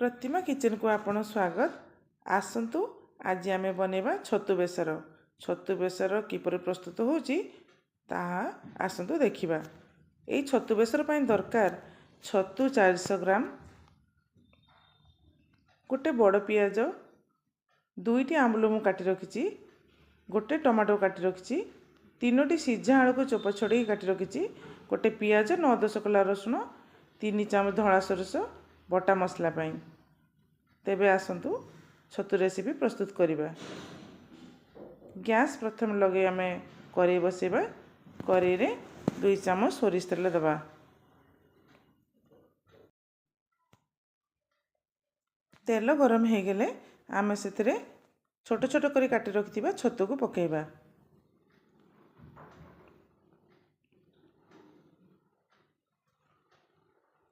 प्रतिमा kitchen को आपण स्वागत। आसतु आज आम बनैबा छतु बेसर। छतु बेसर किपर प्रस्तुत होची ताहा आसतु देखिबा। एई छतु बेसर पई दरकार छतु 400 ग्राम, गोटे बड़ पियाज, दुईटी आंबुल मु काटी रखिची, गोटे टमाटो काटी रखिची, तीनोटी सिझा आलू को चोप छड़े काटी रखिची, गोटे पियाज 9-10 कला रसुण, 3 चामच धला सोरस बटा मसला पाई। तेबे आसतु छतु रेसिपी प्रस्तुत करिबा। गैस प्रथम लगे आमे कड़ाई बसेबा। कड़ाई रे 2 चामच सोरिष तेल दबा। तेल गरम हो गले आमे सेतरे छोट छोट करी काटी रखिथिबा छतु को पकेबा।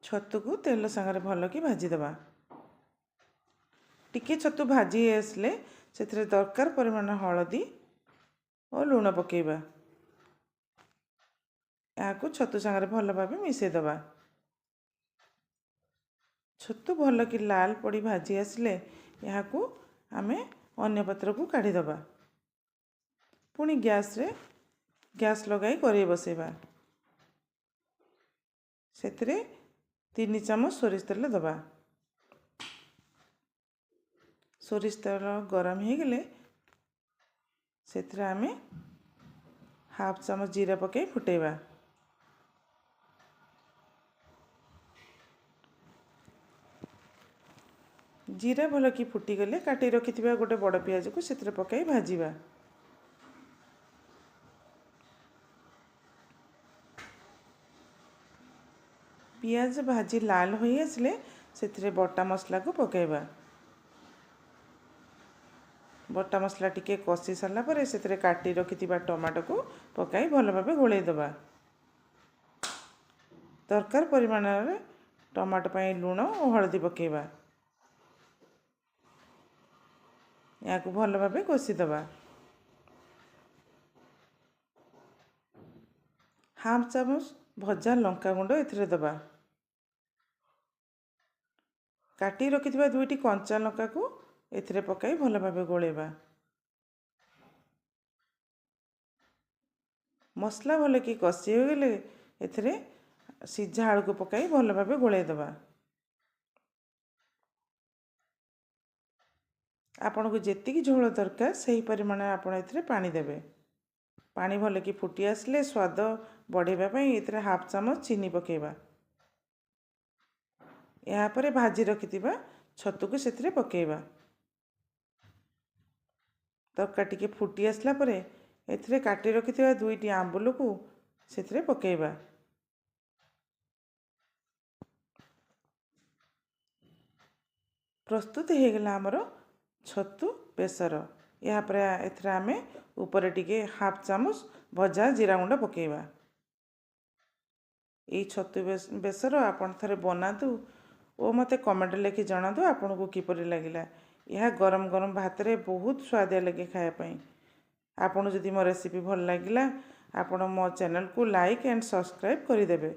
छतु को तेल संगे भल कि भाजी दबा। टिके छतु भाजी आसले सेतरे दरकार परिमाण हलदी और लूण पकेबा। याकू छतु संगे भल भाबे मिसै दबा। छतु भल कि लाल पड़ी भाजी आसले याकू आमे अन्य पात्र को काढ़ी दबा। पुणी गैस लगाई कड़ाई बसेबा। सेतरे 3 चामच सोरिष तेल दबा। सोरिष तेल गरम हो गले सेतरे आमे हाफ चामच जीरा पके फुटेबा। जीरा भल कि फुटी गले काटी रखिथिबा गोटे बड़ पियाज को सेतरे पकाई भाजीबा। पियाज भाजी लाल हो आसले सेतरे बटा मसला को पकाइबा। बटा मसला टिके कषि सारा पर सेतरे काटी रखिथिबा टमाटो को पकाई भल भाबे गोळेई दबा। दरकार परिमाण रे टमाटो पई लूण और हळदी पकेबा। याकू भल भाबे कषि दबा। हाफ चामच भजा लंका गुंड एथिरे दबा। काटी रखिथिबा दुईटी कंचा लंका को एथिरे पकाई भल भाबे गोळेबा। मसला भल कि कषि हो गले एथिरे सिझा आलू को पकाई भल भाबे गोळेई दबा। आपन को जेतिकी झोल दरकार सही परिमाण आपन एथिरे पानी देबे। पानी भल कि फुटी आसले स्वाद बढ़ेबा पई एथिरे हाफ चामच चीनी पकेबा। या परे भाजी रखिथिबा छतु को सेथिरे पकेबा। तड़का टिके फुटी आसला परे एथिरे काटी रखिथिबा दुईटी आंबुल को सेथिरे पकेबा। प्रस्तुत हो गला हमर छतु बेसर। या परे एथिरे आमे ऊपर टिके हाफ चामच भजा जीरा गुंड पकेबा। एई छतु बेसर आपन थरे बनातु ओ मते कमेंट लेखि जणातु आपन को किपरि लागिला। यह गरम गरम भात रे बहुत स्वादिया लगे खाया पई। आपन जदि मो रेसिपी भल लागिला आपन मो चैनल को लाइक एंड सब्सक्राइब करि देबे।